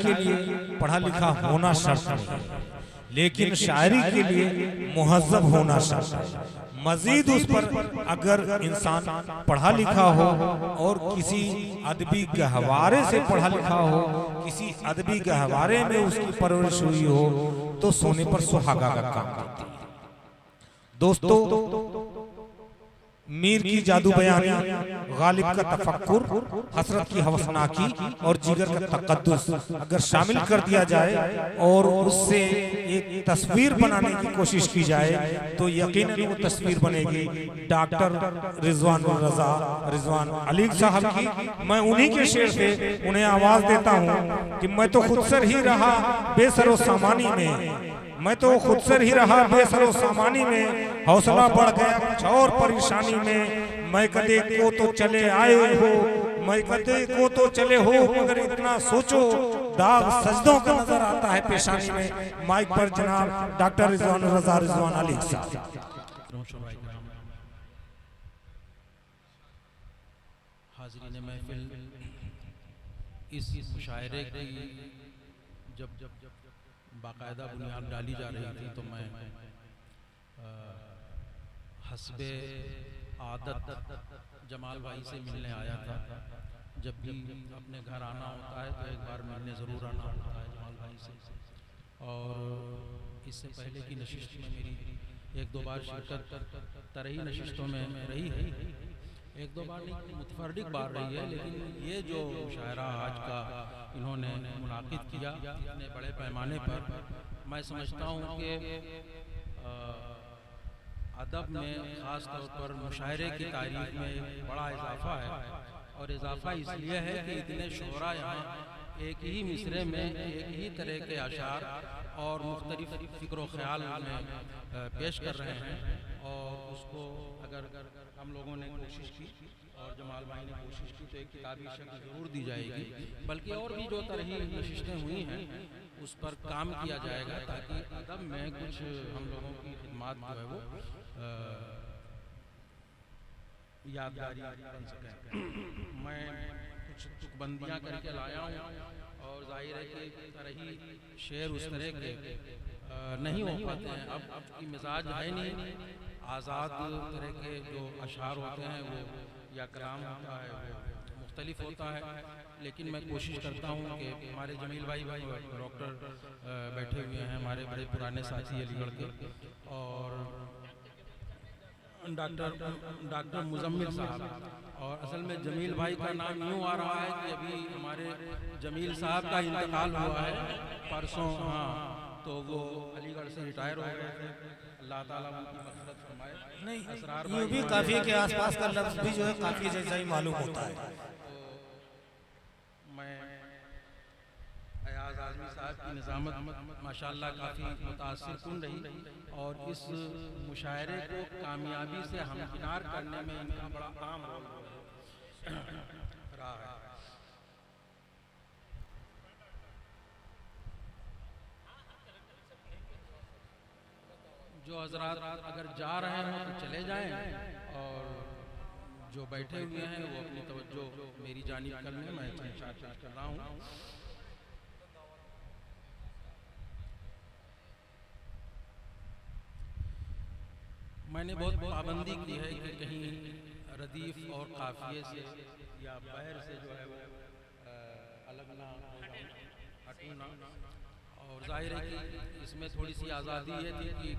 के लिए पढ़ा लिखा होना शर्त नहीं है, लेकिन शायरी के लिए मुहज़्ज़ब होना शर्त है। मजीद उस पर अगर इंसान पढ़ा लिखा हो और किसी अदबी गहवारे से पढ़ा लिखा हो, किसी अदबी गहवारे में उसकी परवरिश हुई हो, तो सोने पर सुहागा का काम करती है। दोस्तों, मीर की जादू बयानी, गालिब का तफक्कुर, हसरत की हवसनाकी और जिगर का तकद्दुस अगर शामिल कर दिया जाए और उससे एक तस्वीर बनाने की कोशिश की जाए तो यकीनन वो तस्वीर बनेगी डॉक्टर रिजवान रिजवान अली साहब की। मैं उन्हीं के शेर से उन्हें आवाज देता हूँ कि मैं तो खुद सर ही रहा बेसरो सामानी में, मैं तो खुद से ही रहा बेसरो सामानी में, हौसला बढ़ गया कुछ और परेशानी में। मैं कदे को तो चले आए हो, मैं कदे को तो चले हो, मगर इतना सोचो दाग सजदों का नजर आता है पेशानी में। माइक पर जनाब डॉक्टर रिजवान अली साहब। हाज़रीन महफिल, इस मुशायरे की जब बाकायदा बुनियाद डाली जा रही थी तो मैं हस्बे आदत जमाल भाई से मिलने आया था। जब भी अपने घर आना होता है तो एक बार मिलने ज़रूर आना होता है जमाल भाई से। और इससे पहले की नशिस्त में मेरी एक दो बार शिरकत तरही नशिस्तों में रही है, एक दो बार नहीं मुतफर्रिक बार रही है। लेकिन ये जो मुशायरा आज का इन्होंने मुनाकिद किया इतने बड़े पैमाने पर, मैं समझता हूँ कि अदब में ख़ास तौर पर मुशायरे की तारीख में एक बड़ा इजाफा है। और इजाफा इसलिए है कि इतने शोरा यहाँ एक ही मिसरे में एक ही तरह के अशार और मुख्तलिफ फ़िक्र ख्याल में पेश कर रहे हैं। और उसको अगर हम लोगों ने कोशिश की और जमाल भाई ने कोशिश की तो एक किताबी शक्ल ज़रूर दी जाएगी, बल्कि और भी जो तरह नशिस्तें हुई हैं उस पर काम किया जाएगा ताकि अदब में कुछ हम लोगों की खिदमत जो है वो यादगारी बन सके। मैं कुछ तुकबंदियाँ करके लाया हूँ और जाहिर है कि तरही शेर उस तरह के नहीं हो पाते हैं। अब की मिजाज है नहीं, आज़ाद तरह के जो अशार होते हैं वो या कलाम होता है वो मुख्तलिफ होता है। लेकिन मैं कोशिश करता हूँ कि हमारे जमील भाई डॉक्टर बैठे हुए हैं, हमारे बड़े पुराने साथी अलीगढ़ के, और डॉक्टर मुजम्मिल साहब। और असल में जमील भाई का नाम यूँ आ रहा है कि अभी हमारे जमील साहब का इंतकाल हुआ है परसों, हाँ, तो वो अलीगढ़ से रिटायर हो गए थे। अल्लाह ताला उनकी मग़फ़िरत फरमाए। नहीं, असरार ये भी काफ़ी के आसपास का लफ्ज़ भी जो है काफ़ी जैसा ही मालूम होता है। तो मैं अयाज़ आज़मी साहब की निज़ामत माशाअल्लाह काफ़ी मुतासिर कुन रही और इस मुशायरे को कामयाबी से हमकिनार करने में इनका बड़ा अहम रोल रहा है। जो हज़रात अगर जा रहे हैं तो चले जाएं और जो बैठे हुए हैं वो अपनी तवज्जो मेरी जानिब कर लें। मैं पेश कर रहा हूँ। मैंने बहुत पाबंदी की है कि कहीं रदीफ और काफिए से या बहर से जो है वो अलग ना हटूँ ना। और जाहिर है कि इसमें थोड़ी सी आज़ादी ये थी कि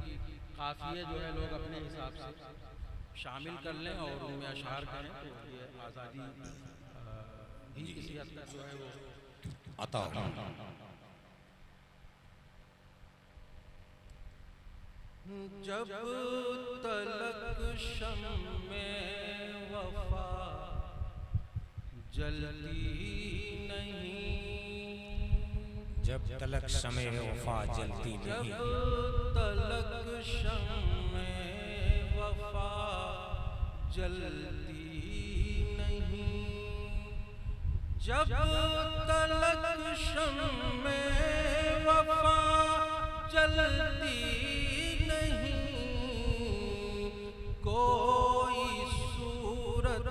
काफिए जो है लोग अपने हिसाब से शामिल कर लें और उनमें अशार करें, तो ये आज़ादी भी किसी हद तक जो है वो आता हो। जब तलक शम्मे वफा जलती नहीं, जब तलक शमे वफा जलती नहीं, जब तलक शम्मे वफा जलती नहीं, जब तलक शम्मे वफा जलती कोई सूरत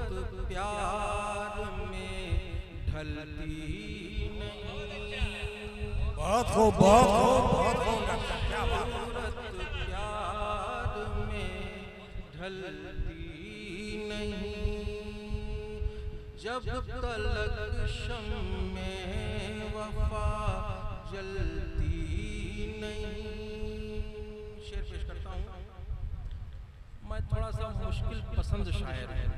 प्यार में ढलती नहीं। बहुत खूब, बहुत खूब, बहुत खूब डॉक्टर, क्या बात है। सूरत प्यार में ढलती नहीं, जब तलक शम्मे वफा जलती नहीं। शेर पेश करता हूँ। मैं थोड़ा सा मुश्किल पसंद शायर है,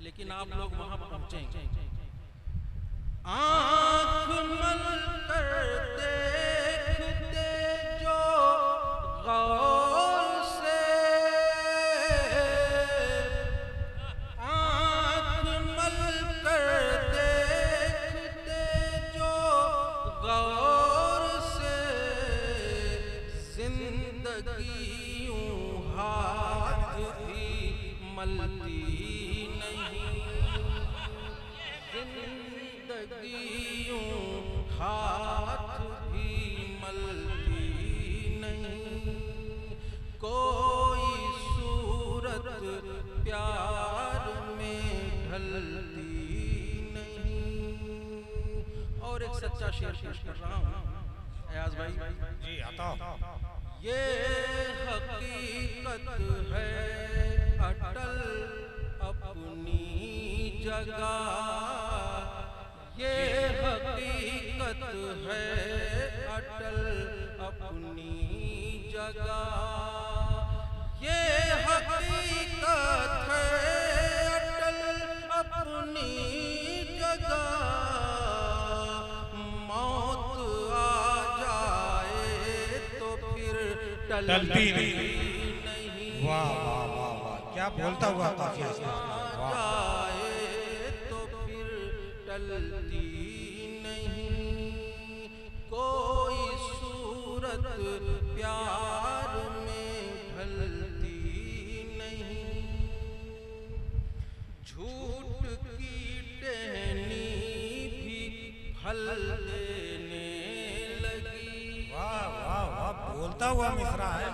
लेकिन आप लोग वहां पहुंचेंगे। आँख मल कर देखते जो गौर से, आँख मल कर देखते जो गौर से, जिंदगी यूं हाथ भी मलती नहीं, जिंदगी यूं हाथ भी मलती नहीं, कोई सूरत प्यार में ढलती नहीं। और एक सच्चा शेर पेश कर रहा हूँ अयाज भाई जी आता। ये हकीकत है अटल अपनी जगह, ये हकीकत है अटल अपनी जगह, ये हकीकत है अटल अपनी जगह, मौत आ जाए तो फिर टलती नहीं। वाह वाह वाह वाह, क्या बोलता हुआ काफिया है। वाह जाए तो फिर टलती नहीं, कोई सूरत प्यार में ढलती नहीं, झूठ की टहनी भी फल देने लगी। वाह वाह वाह, बोलता हुआ मिसरा है।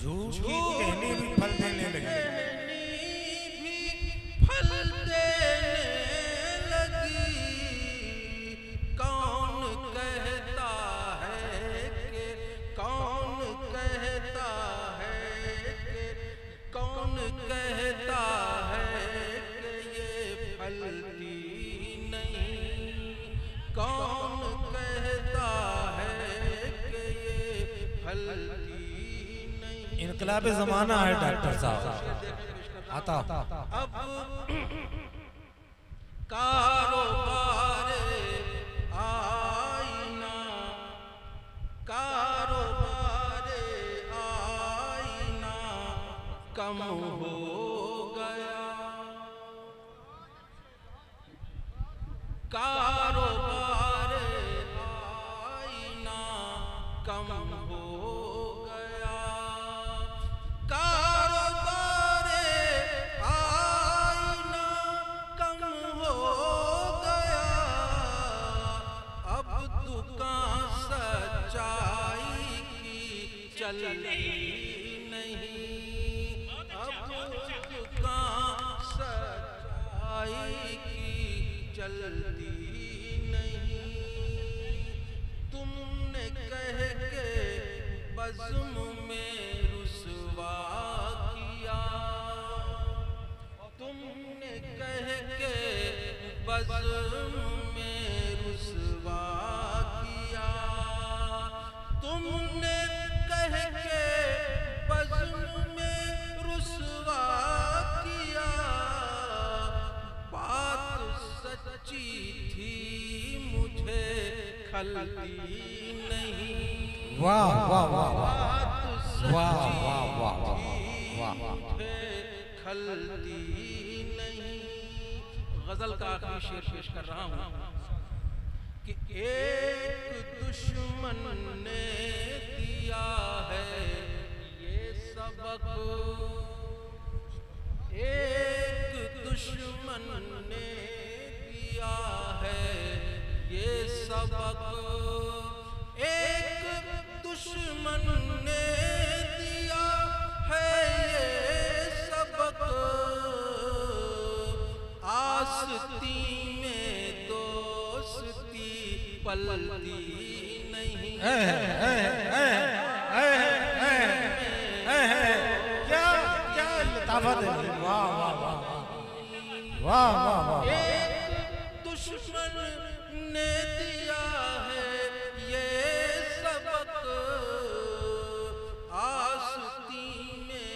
झूठ की टहनी भी फल देने लगी। भी फल देने लगी, कौन कहता है कि, कौन कहता है कि, कौन कहता है कि ये फलती नहीं, कौन कहता है कि ये फलती नहीं। इनकलाब जमाना है डॉक्टर साहब, आता। अब कारोबार आईना, कारोबार आईना कम हो गया, कारोबार आईना कम हो गया, कारोबार आईना कम हो गया, अब दुकान सच्चाई की चलती नहीं, अब दुकान सच्चाई की चलती नहीं, तुमने कह के बज़्म में रुसवा किया, तुमने कह के बज़्म में रुसवा किया, तुमने कह के बज़्म में रुसवा किया, बात सच्ची थी मुझे खलती नहीं। वाह वाह वाह वाह बात वाह सच्ची वाह वाह वाह थी वाह। मुझे खलती नहीं। गजल का आखिरी शेर पेश कर रहा हूँ कि एक दुश्मन ने दिया है ये सबक, एक दुश्मन ने दिया है ये सबक, एक दुश्मन ने दिया है ये सबक, आस्ती में दोस्ती पलती क्या क्या लताफत है। वाह वाह वाह वाह वाह वाह। दुश्मन ने दिया है ये सबक, आस्ती में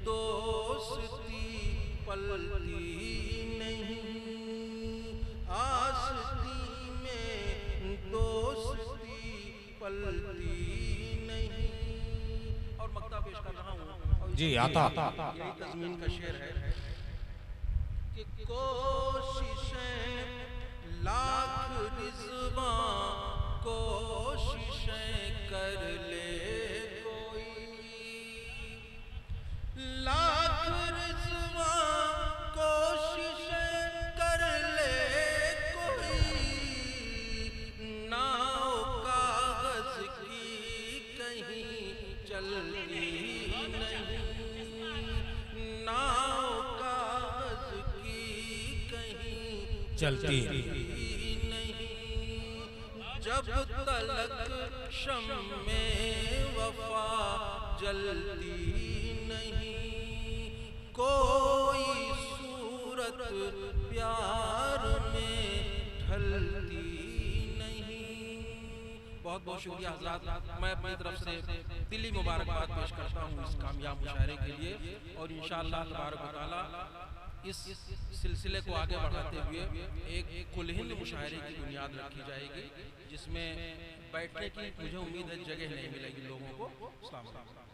दोस्ती पलती नहीं, आस्ती में दोस्ती पलती नहीं। और मक्ता पेश कर रहा हूँ जी आता। यही तज़मीन का शेर है कि कोशिशें लाख रिज़वां कोशिशें कर ले कोई, लाख रिज़वां कोशिशें कर ले कोई, नाव कागज़ की कहीं चलती नहीं, नाव कागज़ की कहीं चलती नहीं, जब तलक शम्मे वफा जलती नहीं, कोई सूरत प्यार में ढलती नहीं। बहुत बहुत शुक्रिया हज़रात, मैं अपनी तरफ से दिली मुबारकबाद पेश करता हूँ इस कामयाब मुशायरे के लिए। और इंशाअल्लाह तबारक व तआला इस सिलसिले को आगे बढ़ाते हुए एक कुल हिंद मुशायरे की बुनियाद रखी जाएगी, जिसमें बैठने की मुझे उम्मीद है जगह नहीं मिलेगी लोगों को। अस्सलाम वालेकुम।